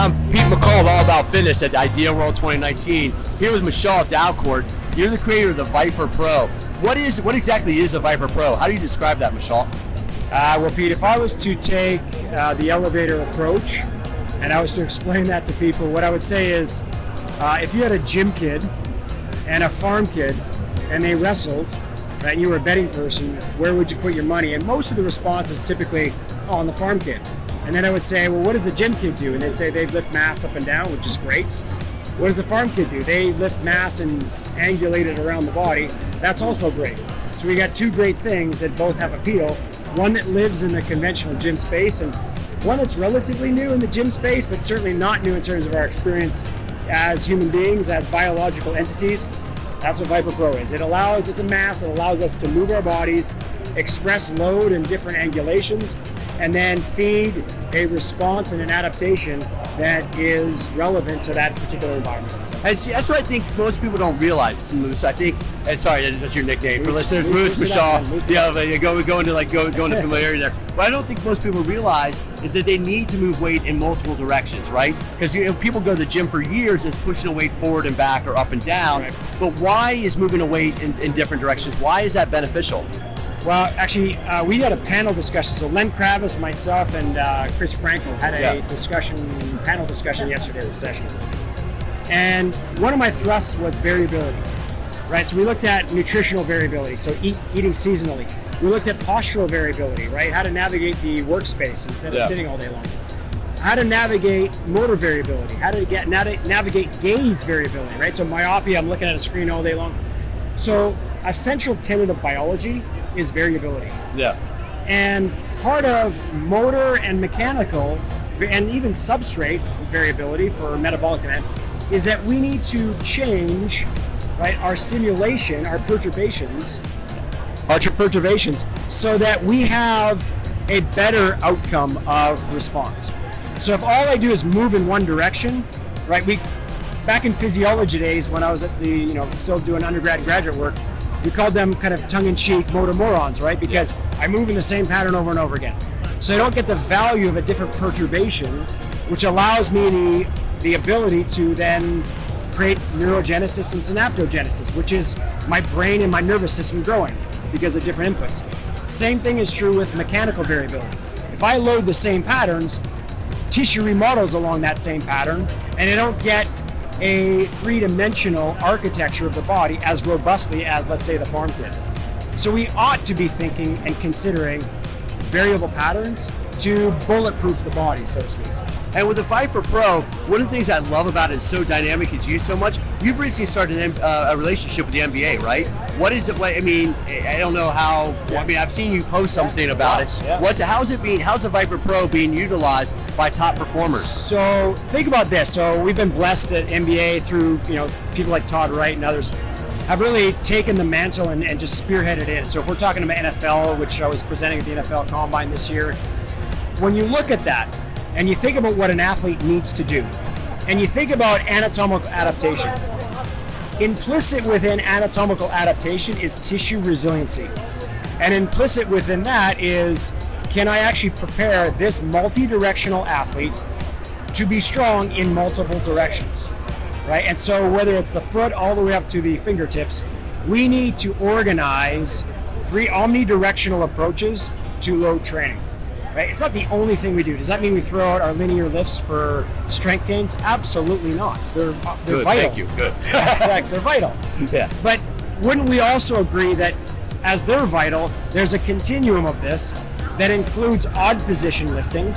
I'm Pete McCall, All About Fitness at IDEA World 2019. Here with Michol Dalcourt. You're the creator of the ViPR Pro. What exactly is a ViPR Pro? How do you describe that, Michol? Well, Pete, if I was to take the elevator approach and I was to explain that to people, what I would say is if you had a gym kid and a farm kid and they wrestled, right, and you were a betting person, where would you put your money? And most of the response is typically, on the farm kid. And then I would say, well, what does a gym kid do? And they'd say they lift mass up and down, which is great. What does a farm kid do? They lift mass and angulate it around the body. That's also great. So we got two great things that both have appeal. One that lives in the conventional gym space, and one that's relatively new in the gym space, but certainly not new in terms of our experience as human beings, as biological entities. That's what ViPR Pro is. It's a mass that allows us to move our bodies, express load in different angulations, and then feed a response and an adaptation that is relevant to that particular environment. And see, that's what I think most people don't realize, Moose. I think, and sorry, that's your nickname for listeners, Moose, Michol. Yeah, go into familiarity there. What I don't think most people realize is that they need to move weight in multiple directions, right? Because people go to the gym for years as pushing a weight forward and back or up and down. Right. But why is moving a weight in different directions? Why is that beneficial? Well, actually, we had a panel discussion. So Len Kravis, myself, and Chris Frankel had a panel discussion yesterday as a session. And one of my thrusts was variability, right? So we looked at nutritional variability, so eating seasonally. We looked at postural variability, right? How to navigate the workspace instead of sitting all day long. How to navigate motor variability. How to navigate gaze variability, right? So myopia, I'm looking at a screen all day long. So a central tenet of biology is variability. Yeah. And part of motor and mechanical and even substrate variability for metabolic demand is that we need to change, right, our stimulation, our perturbations, so that we have a better outcome of response. So if all I do is move in one direction, right, back in physiology days when I was at the, still doing undergrad and graduate work, we called them kind of tongue-in-cheek motor morons, right? Because I move in the same pattern over and over again. So I don't get the value of a different perturbation, which allows me the ability to then create neurogenesis and synaptogenesis, which is my brain and my nervous system growing because of different inputs. Same thing is true with mechanical variability. If I load the same patterns, tissue remodels along that same pattern, and I don't get a three-dimensional architecture of the body as robustly as, let's say, the farm kid. So we ought to be thinking and considering variable patterns to bulletproof the body, so to speak. And with the ViPR Pro, one of the things I love about it is so dynamic, it's used so much. You've recently started a relationship with the NBA, right? What is it like? I mean, I don't know how. I mean, I've seen you post something about it. Yeah. How's the ViPR Pro being utilized by top performers? So think about this. So we've been blessed at NBA through people like Todd Wright and others have really taken the mantle and just spearheaded it. So if we're talking about NFL, which I was presenting at the NFL Combine this year, when you look at that, and you think about what an athlete needs to do, and you think about anatomical adaptation, implicit within anatomical adaptation is tissue resiliency. And implicit within that is, can I actually prepare this multi-directional athlete to be strong in multiple directions, right? And so whether it's the foot all the way up to the fingertips, we need to organize 3 omnidirectional approaches to load training. Right? It's not the only thing we do. Does that mean we throw out our linear lifts for strength gains? Absolutely not. They're good, vital. Thank you. Good. They're vital. Yeah. But wouldn't we also agree that as they're vital, there's a continuum of this that includes odd position lifting,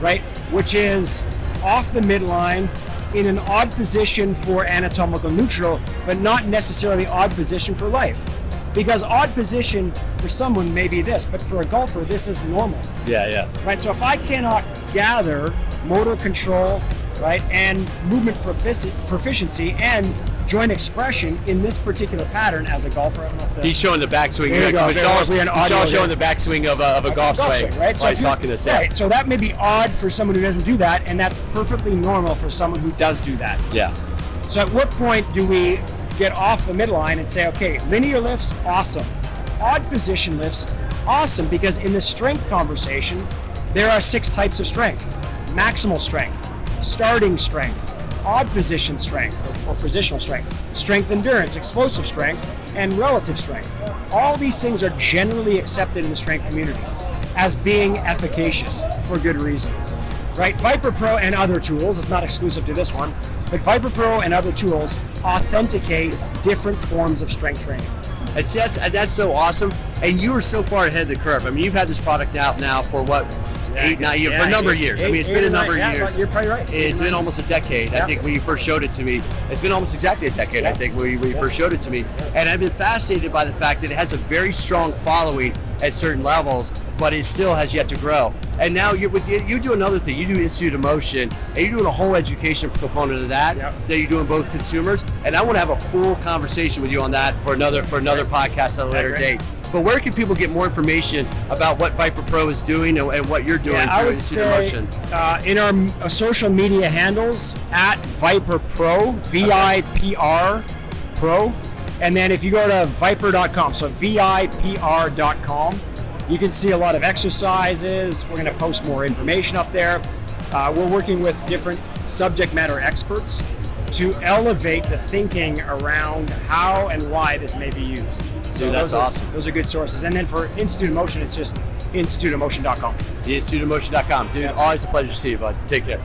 right? Which is off the midline in an odd position for anatomical neutral, but not necessarily odd position for life. Because odd position for someone may be this, but for a golfer, this is normal. Yeah. Right, so if I cannot gather motor control, right, and movement proficiency and joint expression in this particular pattern as a golfer, I don't know if he's showing the backswing. There you go. Michol's showing the backswing of a golf swing. Right, so he's talking to right, so that may be odd for someone who doesn't do that, and that's perfectly normal for someone who does do that. Yeah. So at what point do we get off the midline and say, okay, linear lifts, awesome. Odd position lifts, awesome, because in the strength conversation, there are 6 types of strength. Maximal strength, starting strength, odd position strength or positional strength endurance, explosive strength, and relative strength. All these things are generally accepted in the strength community as being efficacious for good reason. Right? ViPR Pro and other tools, it's not exclusive to this one, but ViPR Pro and other tools authenticate different forms of strength training. And see, that's so awesome. And you are so far ahead of the curve. I mean, you've had this product out now for what, 8, 9 years, for a number of years. I mean, it's been a number of years. You're probably right. It's been almost a decade, I think, when you first showed it to me. It's been almost exactly a decade, I think, when you first showed it to me. And I've been fascinated by the fact that it has a very strong following at certain levels, but it still has yet to grow. And now you do another thing. You do Institute of Motion, and you're doing a whole education component of that, that you're doing both consumers. And I want to have a full conversation with you on that for another podcast at a later date. But where can people get more information about what ViPR Pro is doing and what you're doing through Institute of Motion? In our social media handles, at ViPR Pro, ViPR Pro. And then if you go to ViPR.com, so ViPR.com, you can see a lot of exercises. We're going to post more information up there. We're working with different subject matter experts to elevate the thinking around how and why this may be used. So that's awesome. Those are good sources. And then for Institute of Motion, it's just instituteofmotion.com. Instituteofmotion.com. Dude, always a pleasure to see you, bud. Take care.